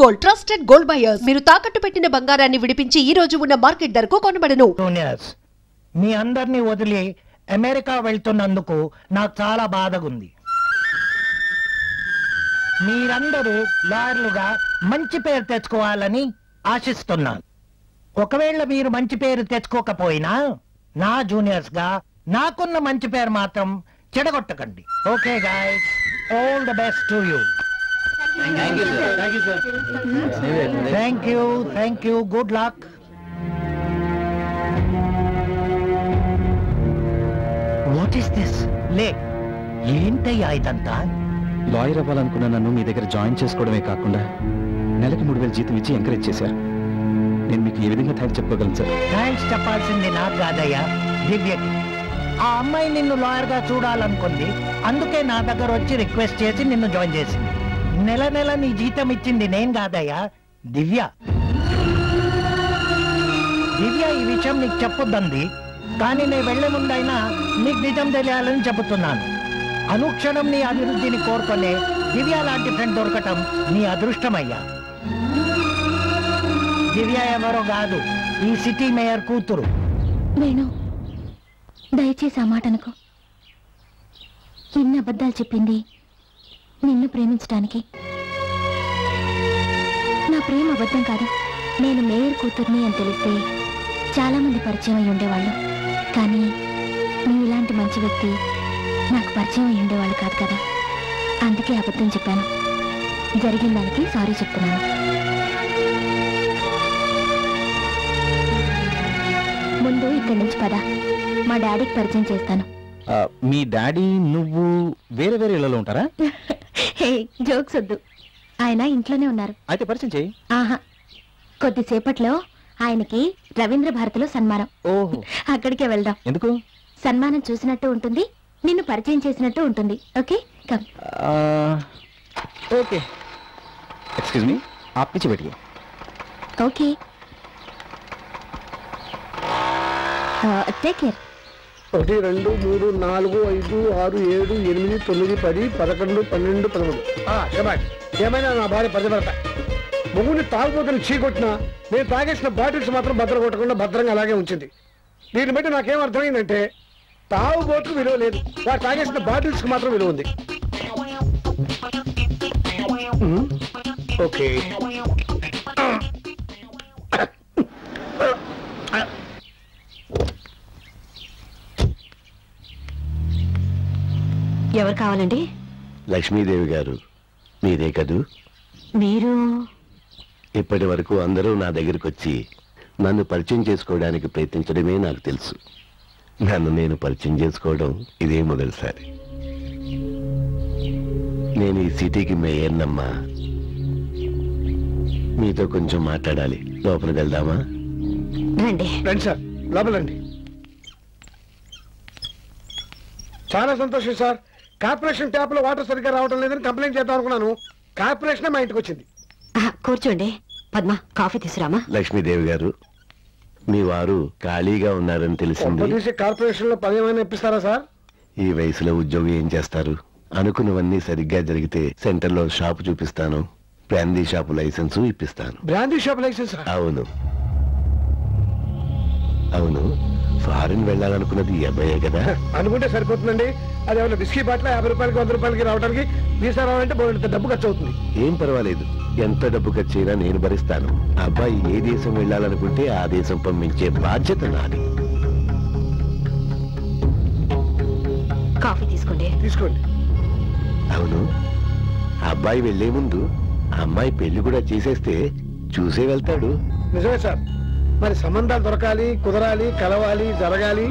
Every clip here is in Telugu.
Gold, trusted gold buyers. మీరు తాకట్టు పెట్టిన బంగారాన్ని విడిపించి ఈ రోజు ఉన్న మార్కెట్ ధరకు కొనబడను. మీ అందరినీ వదిలి అమెరికా వెళ్తున్నందుకు నాకు చాలా బాధగుంది. మీరందరూ లాయర్లుగా మంచి పేరు తెచ్చుకోవాలని ఆశిస్తున్నాను. ఒకవేళ మీరు మంచి పేరు తెచ్చుకోకపోయినా నా జూనియర్స్ గా నాకున్న మంచి పేరు మాత్రం చెడగొట్టకండి. Okay guys, all the best to you. Thank you, good luck. What is this? లే, ఏంటయ్యా ఇదంతా? లాయర్ అవ్వాలనుకున్న నన్ను మీ దగ్గర జాయిన్ చేసుకోవడమే కాకుండా నెలకి 3000 జీతం ఇచ్చి ఎంకరేజ్ చేశారు. నేను మీకు ఏ విధంగా థ్యాంక్స్ చెప్పుకోగలను సార్? థ్యాంక్స్ చెప్పాల్సింది నాకు కాదయ్యా, దివ్యకి. ఆ అమ్మాయి నిన్ను లాయర్ గా చూడాలనుకుంది, అందుకే నా దగ్గర వచ్చి రిక్వెస్ట్ చేసి నిన్ను జాయిన్ చేసింది. నెల నెల నీ జీతం ఇచ్చింది నేను కాదయ్యా, దివ్య. దివ్య ఈ విషయం నీకు చెప్పొద్దంది, కానీ నేను వెళ్లే ముందైనా నీకు నిజం తెలియాలని చెబుతున్నాను. అనుక్షణం నీ అభివృద్ధిని కోరుకునే దివ్య లాంటి ఫ్రెండ్ దొరకటం నీ అదృష్టమయ్యా. దివ్య ఎవరో కాదు, ఈ సిటీ మేయర్ కూతురు. నేను దయచేసి ఆ మాట అనుకో. ఎన్ని అబద్ధాలు చెప్పింది నిన్ను ప్రేమించడానికి. నా ప్రేమ అబద్ధం కాదు. నేను మేయర్ కూతుర్ని అని తెలిస్తే చాలా మంది పరిచయం అయి ఉండేవాళ్ళు, కానీ నువ్వు ఇలాంటి మంచి వ్యక్తి నాకు పరిచయం అయి ఉండేవాళ్ళు కాదు కదా. అందుకే అబద్ధం చెప్పాను. జరిగిన దానికి సారీ చెప్తున్నాను. ముందు ఇక్కడి నుంచి పద, మా డాడీకి పరిచయం చేస్తాను. మీ డాడీ నువ్వు వేరే వేరే ఇళ్లలో ఉంటారా? జోక్స్ వద్దు, ఆయన ఇంట్లోనే ఉన్నారు. అయితే పరిచయం చేయి. ఆహా, కొద్దిసేపట్లో ఆయనకి రవీంద్ర భారతిలో సన్మానం. ఓహో, అక్కడికే వెళ్దాం. ఎందుకు? సన్మానం చూసినట్టు ఉంటుంది, నిన్ను పరిచయం చేసినట్టు ఉంటుంది. Okay come. Okay, excuse me, आप पीछे बैठिए. Okay, take care. 1 2 3 4 5 6 7 8 9 10 11 12 13. శబాష్. ఏమైనా నా భార్య పరిచయపడతా. మొగుడిని తాగుబోతుని చీకొట్టినా నేను తాగేసిన బాటిల్స్ మాత్రం భద్ర కొట్టకుండా భద్రంగా అలాగే ఉంచింది. దీన్ని బట్టి నాకేం అర్థమైందంటే తాగుబోతుకు విలువ లేదు, వాడు తాగేసిన బాటిల్స్ కి మాత్రం విలువ ఉంది. ఓకే, ఎవరు కావాలండి? లక్ష్మీదేవి గారు మీరే కదూ? మీరు ఇప్పటి వరకు అందరూ నా దగ్గరికి వచ్చి నన్ను పరిచయం చేసుకోవడానికి ప్రయత్నించడమే నాకు తెలుసు. నన్ను నేను పరిచయం చేసుకోవడం ఇదే మొదటిసారి. నేను ఈ సిటీకి మేయర్నమ్మా. మీతో కొంచెం మాట్లాడాలి. లోపలికి వెళ్దామా? రండి. రండి సార్, లోపలండి. చాలా సంతోషం సార్. కార్పొరేషన్ ట్యాప్ లో వాటర్ సరిగ్గా రావడం లేదని కంప్లైంట్ చేద్దాం అనుకున్నాను. కార్పొరేషన్ మా ఇంటికి వచ్చింది. కూర్చోండి. పద్మ, కాఫీ తీసుకురామా. లక్ష్మీదేవి గారు, మీ వారు ఖాళీగా ఉన్నారని తెలిసింది. కార్పొరేషన్ లో పని ఏమైనా ఇప్పిస్తారా సార్? ఈ వయసులో ఉద్యోగం ఏం చేస్తారు? అనుకున్నవన్నీ సరిగ్గా జరిగితే సెంటర్ లో షాపు చూపిస్తాను, బ్రాందీ షాపు లైసెన్స్ ఇప్పిస్తాను. Brandy shop licence? అవును అవును. ఫారిన్ వెళ్ళాలనుకున్నది ఈ అబ్బాయే కదా? అనుకుంటే సరిపోతుందండి. అది ఏమైనా బిస్కీ బాట్ల 50 రూపాయలకి 100 రూపాయలకి రావడానికి వీసా రావాలంటే బోలెడంత డబ్బు ఖర్చు అవుతుంది. ఏం పర్వాలేదు, ఎంత డబ్బు ఖర్చైనా నేను భరిస్తాను. అబ్బాయి ఏ దేశం వెళ్ళాలనుకుంటే ఆ దేశం పంపించే బాధ్యత నాది. కాఫీ తీసుకోండి. తీసుకోండి. అవును, అబ్బాయి వెళ్లే ముందు అమ్మాయి పెళ్లి కూడా చేసేస్తే చూసే వెళ్తాడు. నిజమే సార్. మరి సంబంధాలు దొరకాలి, కుదరాలి, కలవాలి, జరగాలి.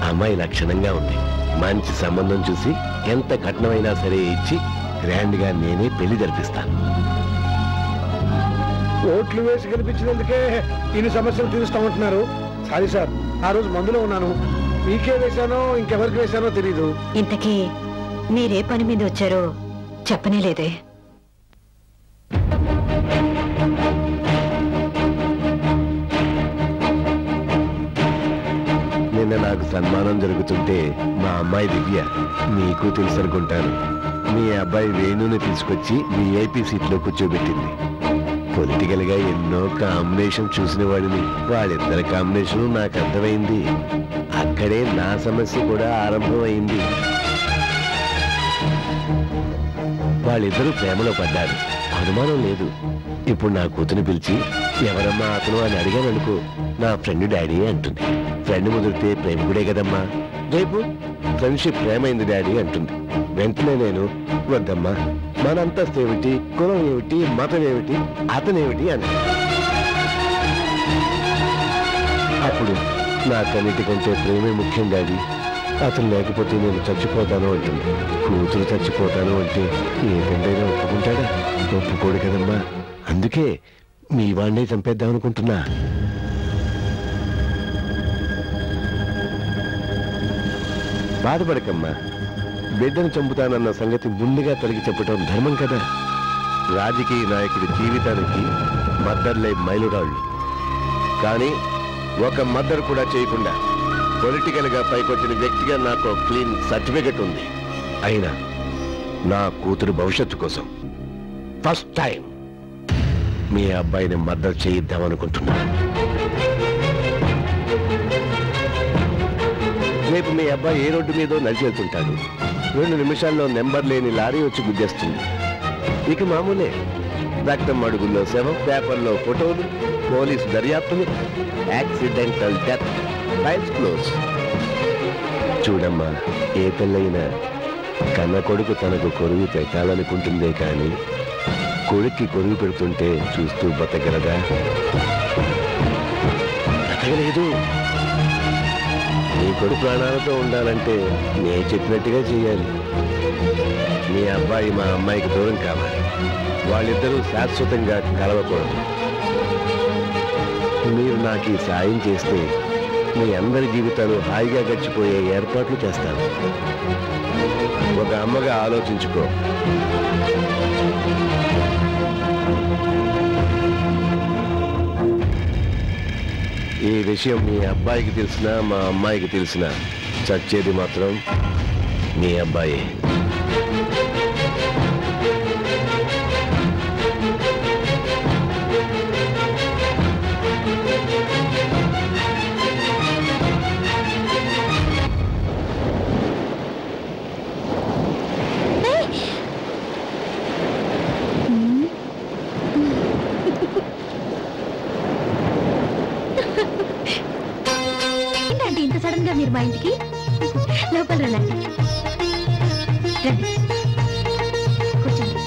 అమ్మాయి లక్షణంగా ఉంది. మంచి సంబంధం చూసి ఎంత కట్నమైనా సరే ఇచ్చి గ్రాండ్ గా నేనే పెళ్లి జరిపిస్తాను. ఓట్లు వేసి కనిపించినందుకే ఇన్ని సమస్యలు తీరుస్తామంటున్నారు. సారీ సార్, ఆ రోజు మందులో ఉన్నాను. మీకే వేశానో ఇంకెవరికి వేశానో తెలీదు. ఇంతకీ మీరే పని మీద వచ్చారో చెప్పనే లేదే. నిన్న నాకు సన్మానం జరుగుతుంటే మా అమ్మాయి దివ్య, మీకు తెలుసు అనుకుంటాను, మీ అబ్బాయి వేణుని తీసుకొచ్చి VIP సీట్లో కూర్చోబెట్టింది. పొలిటికల్ గా ఎన్నో కాంబినేషన్ చూసిన వాడిని. వాళ్ళిద్దరి కాంబినేషన్ నాకు అర్థమైంది. అక్కడే నా సమస్య కూడా ఆరంభమైంది. వాళ్ళిద్దరూ ప్రేమలో పడ్డారు, అనుమానం లేదు. ఇప్పుడు నా కూతుని పిలిచి ఎవరమ్మా అతను అని అడిగాను అనుకో, నా ఫ్రెండ్ డాడీ అంటుంది. ఫ్రెండ్ ముదిరితే ప్రేమికుడే కదమ్మా, రేపు ఫ్రెండ్షిప్ ప్రేమైంది డాడీ అంటుంది. వెంటనే నేను వద్దమ్మా, మన అంతస్తు ఏమిటి, కులం ఏమిటి, మతం ఏమిటి, అతనేమిటి అని. అప్పుడు నాకన్నిటికంటే ప్రేమే ముఖ్యం డాడీ, అతను లేకపోతే నేను చచ్చిపోతాను అంటుంది. కూతురు చచ్చిపోతాను అంటే ఏ తండ్రైనా ఒప్పుకుంటాడా? ఒప్పుకోడు కదమ్మా. అందుకే మీ వాడినే చంపేద్దాం అనుకుంటున్నా. బాధపడకమ్మా, బిడ్డను చంపుతానన్న సంగతి ముందుగా తొలగి చెప్పటం ధర్మం కదా. రాజకీయ నాయకుడి జీవితానికి మద్దర్లే మైలురాళ్ళు. కానీ ఒక మద్దరు కూడా చేయకుండా పొలిటికల్ గా పైకొచ్చిన వ్యక్తిగా నాకు క్లీన్ సర్టిఫికెట్ ఉంది. అయినా నా కూతురు భవిష్యత్తు కోసం ఫస్ట్ టైం మీ అబ్బాయిని మద్దతు చేయిద్దామనుకుంటున్నా. రేపు మీ అబ్బాయి ఏ రోడ్డు మీదో నడిచి వెళ్తుంటాడు. 2 నిమిషాల్లో నెంబర్ లేని లారీ వచ్చి గుద్దేస్తుంది. ఇక మామూలే, రక్తం అడుగుల్లో శవం, పేపర్లో ఫోటోలు, పోలీసు దర్యాప్తులు, యాక్సిడెంటల్ డెత్, ఫైల్స్ క్లోజ్. చూడమ్మా, ఏ పిల్లైనా కన్న కొడుకు తనకు కొరువు పెట్టాలనుకుంటుందే కానీ కొడుక్కి కొరువు పెడుతుంటే చూస్తూ బతకగలదా? బతకలేదు. నీ కొడుకు ప్రాణాలతో ఉండాలంటే నే చెప్పినట్టుగా చేయాలి. మీ అబ్బాయి మా అమ్మాయికి దూరం కావాలి. వాళ్ళిద్దరూ శాశ్వతంగా కలవకూడదు. మీరు నాకు ఈ సాయం చేస్తే మీ అందరి జీవితాలు హాయిగా గడిచిపోయే ఏర్పాట్లు చేస్తాను. ఒక అమ్మగా ఆలోచించుకో. ఈ విషయం మీ అబ్బాయికి తెలిసినా మా అమ్మాయికి తెలిసినా చచ్చేది మాత్రం మీ అబ్బాయి. ఏంటంటే ఇంత సడన్ గా మీరు మా ఇంటికి? లోపల రండి. కూర్చోండి.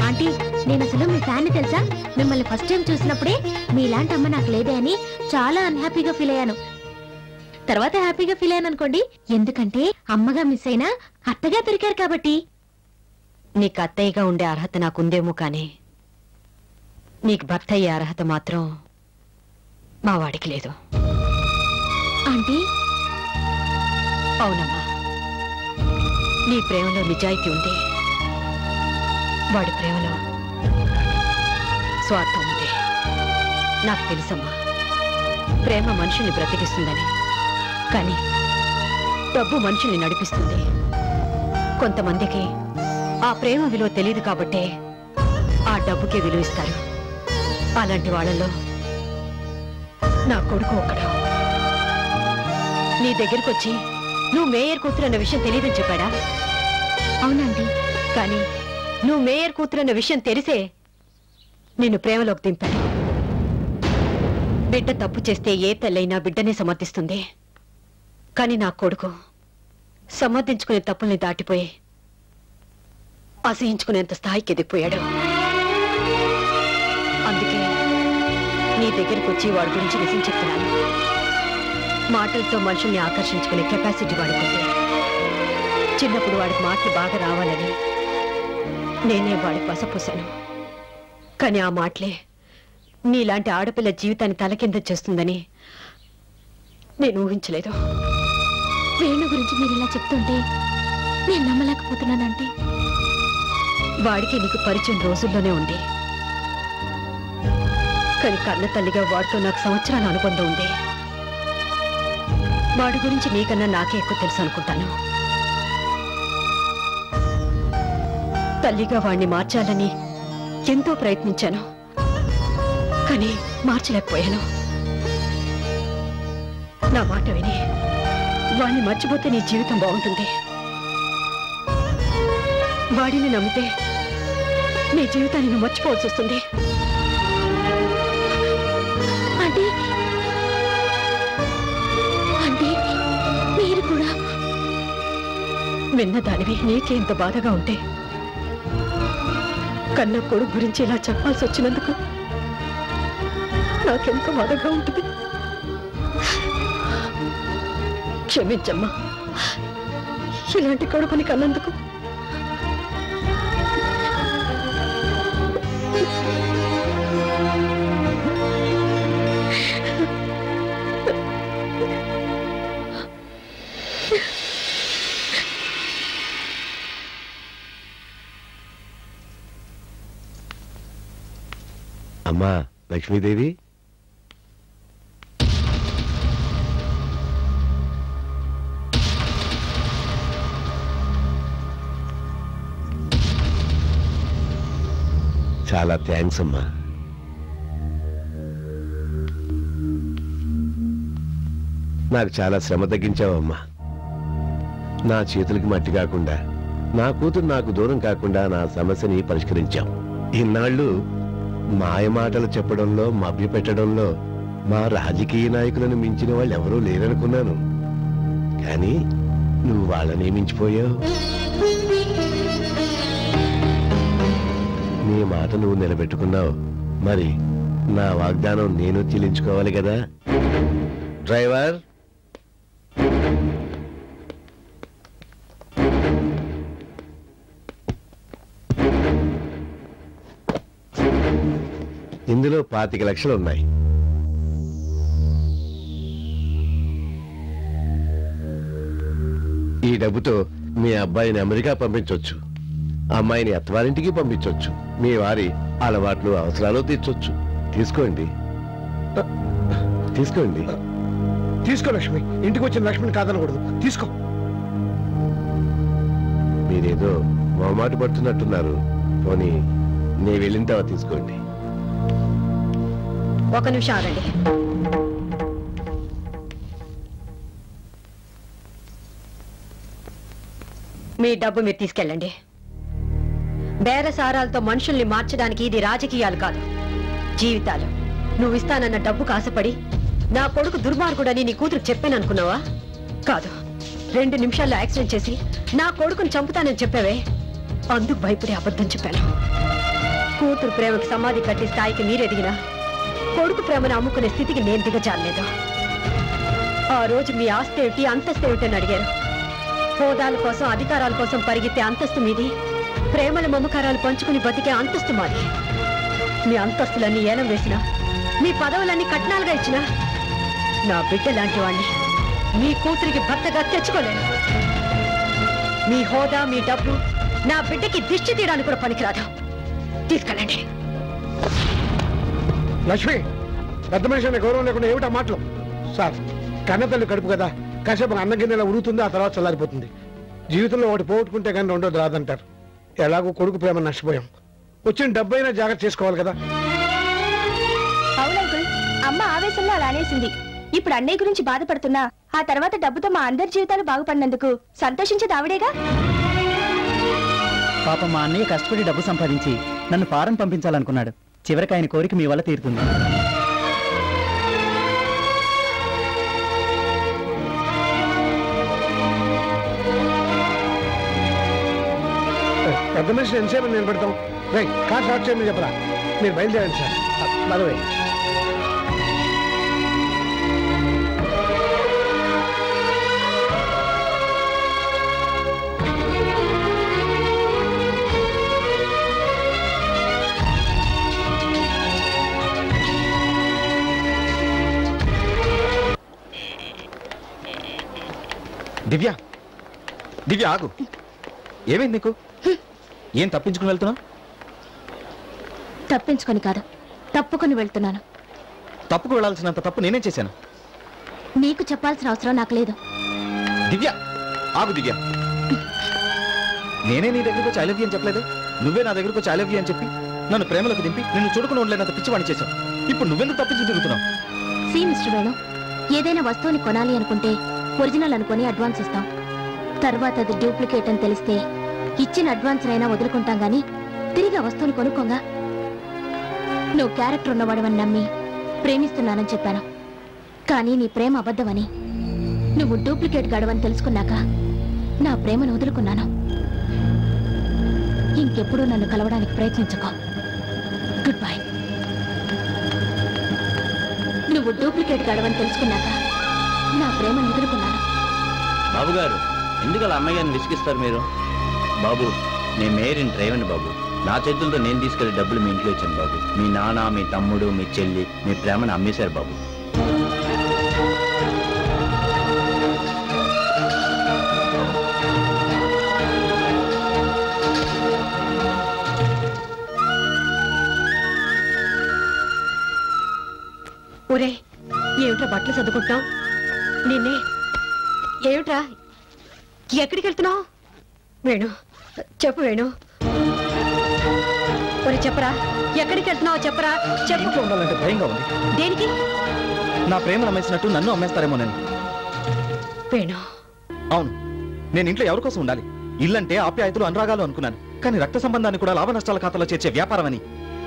ఆంటీ, నేను అసలు మీ ఫ్యాన్ తెలుసా? మిమ్మల్ని ఫస్ట్ టైం చూసినప్పుడే మీలాంటి అమ్మ నాకు లేదే అని చాలా అన్హ్యాపీగా ఫీల్ అయ్యాను. తర్వాత హ్యాపీగా ఫీల్ అయ్యాను అనుకోండి. ఎందుకంటే అమ్మగా మిస్ అయినా అత్తగా దొరికారు కాబట్టి. నీకు అత్తయ్యగా ఉండే అర్హత నాకుందేమో కానీ నీకు భర్త అయ్యే అర్హత మాత్రం మా వాడికి లేదు. ఆంటీ, అవునమ్మా, నీ ప్రేమలో నిజాయితీ ఉంది, వాడి ప్రేమలో స్వార్థం ఉంది. నాకు తెలుసమ్మా, ప్రేమ మనుషుల్ని బ్రతికిస్తుందని, కానీ డబ్బు మనుషుల్ని నడిపిస్తుంది. కొంతమందికి ఆ ప్రేమ విలువ తెలియదు కాబట్టే ఆ డబ్బుకే విలువ ఇస్తారు. అలాంటి వాళ్ళలో నా కొడుకు ఒక్కడు. నీ దగ్గరికి వచ్చి నువ్వు మేయర్ కూతురు అన్న విషయం తెలియదని చెప్పాడా? అవునండి. కానీ నువ్వు మేయర్ కూతురు అన్న విషయం తెలిసే నిన్ను ప్రేమలోకి దింపాడు. బిడ్డ తప్పు చేస్తే ఏ తల్లైనా బిడ్డనే సమర్థిస్తుంది. కానీ నా కొడుకు సమర్థించుకునే తప్పుల్ని దాటిపోయి అసహించుకునేంత స్థాయికి ఎదిగిపోయాడు. అందుకే నీ దగ్గరికి వచ్చి వాడి గురించి నిజం చెప్తున్నాను. మాటలతో మనుషుల్ని ఆకర్షించుకునే కెపాసిటీ వాడుకుంది. చిన్నప్పుడు వాడికి మాటలు బాగా రావాలని నేనే వాడికి వసపోసాను. కానీ ఆ మాటలే నీలాంటి ఆడపిల్ల జీవితాన్ని తలకింద చేస్తుందని నేను ఊహించలేదు. వేణు గురించి మీరు ఇలా చెప్తుంటే నేను నమ్మలేకపోతున్నానంటే. వాడికి నీకు పరిచయం రోజుల్లోనే ఉంది. కానీ కన్న తల్లిగా వాడితో నాకు సంవత్సరాల అనుబంధం ఉంది. వాడి గురించి నీకన్నా నాకే ఎక్కువ తెలుసు అనుకుంటాను. తల్లిగా వాడిని మార్చాలని ఎంతో ప్రయత్నించాను, కానీ మార్చలేకపోయాను. నా మాట విని వాడిని మర్చిపోతే నీ జీవితం బాగుంటుంది. వాడిని నమ్మితే నీ జీవితాన్ని నువ్వు మర్చిపోవాల్సి వస్తుంది. అంటే మీరు కూడా విన్నదానివి నీకే ఇంత బాధగా ఉంటే కన్న కొడుకు గురించి ఇలా చెప్పాల్సి వచ్చినందుకు నాకెంత బాధగా ఉంటుంది. క్షమించమ్మా, ఇలాంటి కొడుకుని కన్నందుకు. అమ్మా లక్ష్మీదేవి, చాలా థ్యాంక్స్ అమ్మా. నాకు చాలా శ్రమ తగ్గించావమ్మా. నా చేతులకి మట్టి కాకుండా, నా కూతురు నాకు దూరం కాకుండా నా సమస్యని పరిష్కరించాం. ఇన్నాళ్ళు మాయమాటలు చెప్పడంలో, మభ్యపెట్టడంలో మా రాజకీయ నాయకులను మించిన వాళ్ళు ఎవరూ లేరనుకున్నాను. కానీ నువ్వు వాళ్ళని మించిపోయావు. నీ మాట నువ్వు నిలబెట్టుకున్నావు. మరి నా వాగ్దానం నేను చెల్లించుకోవాలి కదా. డ్రైవర్, ఇందులో 25 లక్షలు ఉన్నాయి. ఈ డబ్బుతో మీ అబ్బాయిని అమెరికా పంపించవచ్చు, అమ్మాయిని అత్తవారింటికి పంపించవచ్చు, మీ వారి అలవాట్లు అవసరాలు తీర్చొచ్చు. తీసుకోండి, తీసుకోండి. తీసుకో లక్ష్మి, ఇంటికి వచ్చిన లక్ష్మిని కాదనకూడదు. తీసుకో. మీరేదో మొహమాట పడుతున్నట్టున్నారు. పోనీ నే వెళ్ళిన తర్వాత తీసుకోండి. ఒక నిమిషం ఆగండి. మీ డబ్బు మీరు తీసుకెళ్ళండి. బేరసారాలతో మనుషుల్ని మార్చడానికి ఇది రాజకీయాలు కాదు, జీవితాలు. నువ్వు ఇస్తానన్న డబ్బుకు ఆశపడి నా కొడుకు దుర్మార్గుడని నీ కూతురు చెప్పాననుకున్నావా? కాదు. 2 నిమిషాల్లో యాక్సిడెంట్ చేసి నా కొడుకుని చంపుతానని చెప్పావే, అందుకు భయపడి అబద్ధం చెప్పాను. కూతురు ప్రేమకు సమాధి కట్టి స్థాయికి మీరెదిగినా కొడుకు ప్రేమను అమ్ముకునే స్థితికి నేను దిగజారలేదు. ఆ రోజు మీ ఆస్తి ఏమిటి, అంతస్తు ఏమిటని అడిగారు. హోదాల కోసం, అధికారాల కోసం పరిగెత్తే అంతస్తు మీది, ప్రేమల మమకారాలు పంచుకుని బతికే అంతస్తు మాది. మీ అంతస్తులన్నీ ఏలం వేసినా, మీ పదవులన్నీ కట్నాలుగా ఇచ్చినా నా బిడ్డ లాంటి వాణ్ణి మీ కూతురికి భర్తగా తెచ్చుకోలేను. మీ హోదా, మీ డబ్బు నా బిడ్డకి దిష్టి తీయడానికి కూడా పనికిరాదు. తీసుకెళ్ళండి. లక్ష్మి, పెద్ద మనిషి అనే గౌరవం లేకుండా ఏమిటా మాటలు? సార్, కన్నతల్లి కడుపు కదా, కాసేపు అన్నం కింద ఉడుగుతుంది, ఆ తర్వాత చల్లారిపోతుంది. జీవితంలో ఒకటి పోగొట్టుకుంటే కానీ రెండోది రాదంటారు. ఎలాగో కొడుకు ప్రేమ నష్టపోయాం, వచ్చిన డబ్బైనా జాగ్రత్త చేసుకోవాలి కదా. అవునంకుల్, అమ్మ ఆవేశంలో అలా అనేసింది. ఇప్పుడు అన్నయ్య గురించి బాధపడుతున్నా ఆ తర్వాత డబ్బుతో మా అందరి జీవితాలు బాగుపడినందుకు సంతోషించేది ఆవిడేగా. పాపం మా అన్నయ్య కష్టపడి డబ్బు సంపాదించి నన్ను ఫారెన్ పంపించాలనుకున్నాడు. చివరికి ఆయన కోరిక మీ వల్ల తీరుతుంది. పెద్ద మనిషి ఎంతసేపు నిలబెడతాం? రైట్, కార్ స్టార్ట్ చేయమని చెప్పరా. మీరు బయలుదేరండి సార్. మరవే దివ్య, దివ్య ఆగు. ఏమైంది నీకు? ఏం తప్పించుకుని వెళ్తున్నావు? తప్పించుకొని కాదు, తప్పుకొని వెళ్తున్నాను. తప్పుకు వెళ్లాల్సినంత తప్పు నేనేం చేశాను? నీకు చెప్పాల్సిన అవసరం నాకు లేదు. దివ్య ఆగు. దివ్య, నేనే నీ దగ్గరకు వచ్చి ఐ లవ్ యూ అని చెప్పలేదు. నువ్వే నా దగ్గరకు వచ్చి ఐ లవ్ యూ అని చెప్పి నన్ను ప్రేమలోకి దింపి నిన్ను చూడకుండా ఉండలేనంత పిచ్చివాణి చేశావు. ఇప్పుడు నువ్వెందుకు తప్పించి తిరుగుతున్నావు? సి మిస్టర్ వేణు, ఏదైనా వస్తువుని కొనాలి అనుకుంటే ఒరిజినల్ అనుకుని అడ్వాన్స్ ఇస్తాం. తర్వాత అది డూప్లికేట్ అని తెలిస్తే ఇచ్చిన అడ్వాన్స్ అయినా వదులుకుంటాం గానీ తిరిగి ఆ వస్తువుని కొనుక్కోగా. నువ్వు క్యారెక్టర్ ఉన్నవాడవని నమ్మి ప్రేమిస్తున్నానని చెప్పాను. కానీ నీ ప్రేమ అబద్ధమని, నువ్వు డూప్లికేట్ గడవని తెలుసుకున్నాక నా ప్రేమను వదులుకున్నాను. ఇంకెప్పుడు నన్ను కలవడానికి ప్రయత్నించుకో. Goodbye. నువ్వు డూప్లికేట్ గడవని తెలుసుకున్నాక నా ప్రేమను వదులుకున్నాను. బాబు గారు, ఎందుకు అలా అమ్మాయి గారిని విసిగిస్తారు మీరు? బాబు, నేను మేరీని డ్రైవర్ని బాబు. నా చేతులతో నేను తీసుకెళ్లి డబ్బులు మీ ఇంట్లో ఇచ్చాను బాబు. మీ నాన్న, మీ తమ్ముడు, మీ చెల్లి మీ ప్రేమను అమ్మేశారు బాబు. ఒరే, ఏమిట్రా బట్టలు చదువుకుంటున్నావు? నిన్నే ఏమిట్రా, ఎక్కడికి వెళ్తున్నావు? వేణు, చెప్పు వేణు. ఒరే చెప్పరా, ఎక్కడికి వెళ్తున్నావు? చెప్పరా, చెప్పు. ఇంట్లో ఉండాలంటే భయంగా ఉంది. దేనికి? నా ప్రేమను అమ్మేసినట్టు నన్ను అమ్మేస్తారేమో నేను. వేణు, అవును, నేను ఇంట్లో ఎవరి కోసం ఉండాలి? ఇల్లంటే ఆప్యాయతలు, అనురాగాలు అనుకున్నాను. కానీ రక్త సంబంధాన్ని కూడా లాభ నష్టాల ఖాతాలో చేర్చే వ్యాపారం అని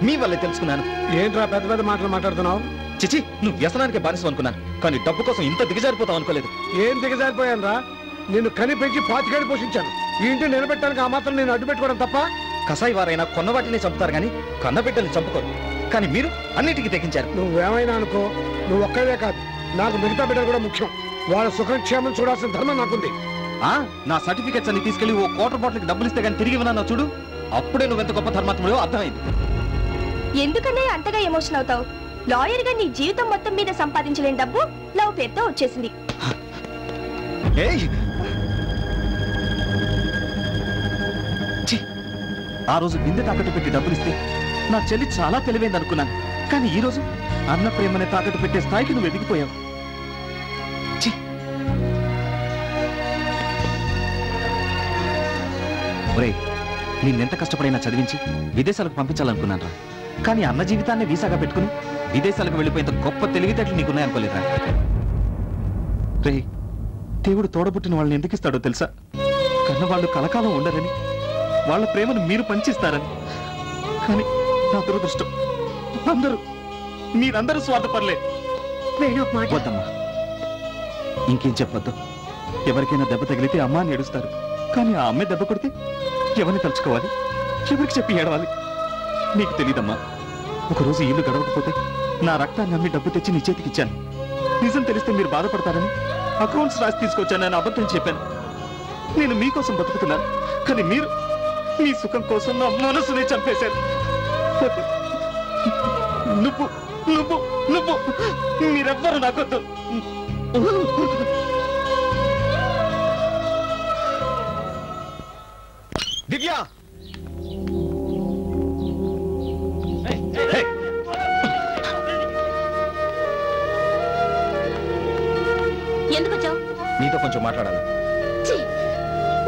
మీ వల్లే తెలుసుకున్నాను. ఏంట్రా పెద్ద పెద్ద మాటలు మాట్లాడుతున్నావు? చిచి, నువ్వు వ్యసనానికి బానిసం అనుకున్నాను. కానీ డబ్బు కోసం ఇంత దిగజారిపోతావు అనుకోలేదు. ఏం దిగజారిపోయాను రా? నిన్ను కని పెంచి 25 పోషించాను. ఈ ఇంటిని నిలబెట్టడానికి ఆ మాత్రం నేను అడ్డు పెట్టుకోవడం తప్ప? కసాయి వారైనా కొన్న వాటిని చంపుతారు కానీ కన్నబిడ్డల్ని చంపుకోరు. కానీ మీరు అన్నిటికీ తెగించారు. నువ్వేమైనా అనుకో, నువ్వు ఒక్కడే కాదు, నాకు మిగతా బిడ్డలు కూడా ముఖ్యం. వాళ్ళ సుఖక్షేమం చూడాల్సిన ధర్మం నాకుంది. నా సర్టిఫికెట్స్ అన్ని తీసుకెళ్లి ఓ క్వార్టర్ బాటిల్కి డబ్బులు ఇస్తే కానీ తిరిగి ఇవ్వనన్నా చూడు, అప్పుడే నువ్వెంత గొప్ప ధర్మాత్ముడో అర్థమైంది. ఎందుకనే అంతగా ఎమోషన్ అవుతావు? లాయర్ గా నీ జీవితం మొత్తం మీద సంపాదించలేని డబ్బు లవ్ పేరుతో వచ్చేసింది. ఆ రోజు బిందె తాకట్టు పెట్టి డబ్బులు ఇస్తే నా చెల్లి చాలా తెలివైంది అనుకున్నాను. కానీ ఈ రోజు అన్న ప్రేమనే తాకట్టు పెట్టే స్థాయికి నువ్వు ఎదిగిపోయావు. ఒరే, నిన్నెంత కష్టపడైనా చదివించి విదేశాలకు పంపించాలనుకున్నాను రా. కానీ అన్న జీవితాన్ని వీసాగా పెట్టుకుని విదేశాలకు వెళ్ళిపోయేంత గొప్ప తెలివితేటలు నీకున్నాయనుకోలేదురా. రే, దేవుడు తోడబుట్టిన వాళ్ళని ఎందుకు ఇస్తాడో తెలుసా? కన్నవాళ్ళు కలకాలం ఉండరని, వాళ్ళ ప్రేమను మీరు పంచిస్తారని. కానీ నా దురదృష్టం, మీరందరూ స్వార్థపరలే. వద్దమ్మా, ఇంకేం చెప్పొద్దు. ఎవరికైనా దెబ్బ తగిలితే అమ్మ అని ఏడుస్తారు. కానీ ఆ అమ్మాయి దెబ్బ కొడితే ఎవరిని తలుచుకోవాలి, ఎవరికి చెప్పి ఏడవాలి? నీకు తెలీదమ్మా. ఒకరోజు ఇల్లు గడవకపోతే నా రక్తాన్ని అమ్మి డబ్బు తెచ్చి నీ చేతికిచ్చాను. నిజం తెలిస్తే మీరు బాధపడతారని అకౌంట్స్ రాసి తీసుకొచ్చాను. నేను అబద్ధం చెప్పాను. నేను మీకోసం బతుకుతున్నాను. కానీ మీరు మీ సుఖం కోసం నా మనసునే చంపేశారు. నువ్వు నువ్వు నువ్వు మీరెవ్వరు నాకొద్దు. దివ్య, ఎందుకు వచ్చావు? నీతో కొంచెం మాట్లాడాలి.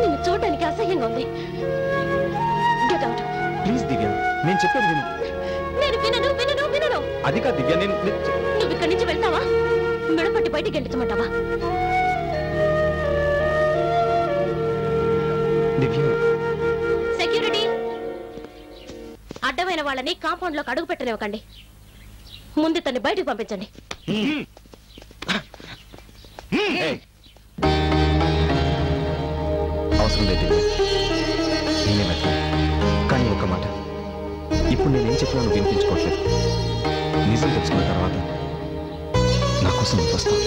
నిన్ను చూడడానికి అసహ్యంగా ఉంది. Get out. ప్లీజ్ దివ్య, నేను చెప్పేది విను. నేను వినను వినను వినను. అది కాదు దివ్య, నువ్వు ఇక్కడి నుంచి వెళ్తావా? మెడపట్టి బయటికి గెలిచమంటావా? దివ్య, సెక్యూరిటీ, అడ్డమైన వాళ్ళని కాంపౌండ్ లోకి అడుగు పెట్టనివ్వకండి. ముందు తన్ని బయటికి పంపించండి. అవసరం లేదు, నేనే వెళ్తాను. కానీ ఒక మాట, ఇప్పుడు నేనేం చెప్పినా నువ్వు వినిపించుకోవట్లేదు. నిజం తెలుసుకున్న తర్వాత నా కోసం నువ్వు వస్తావు.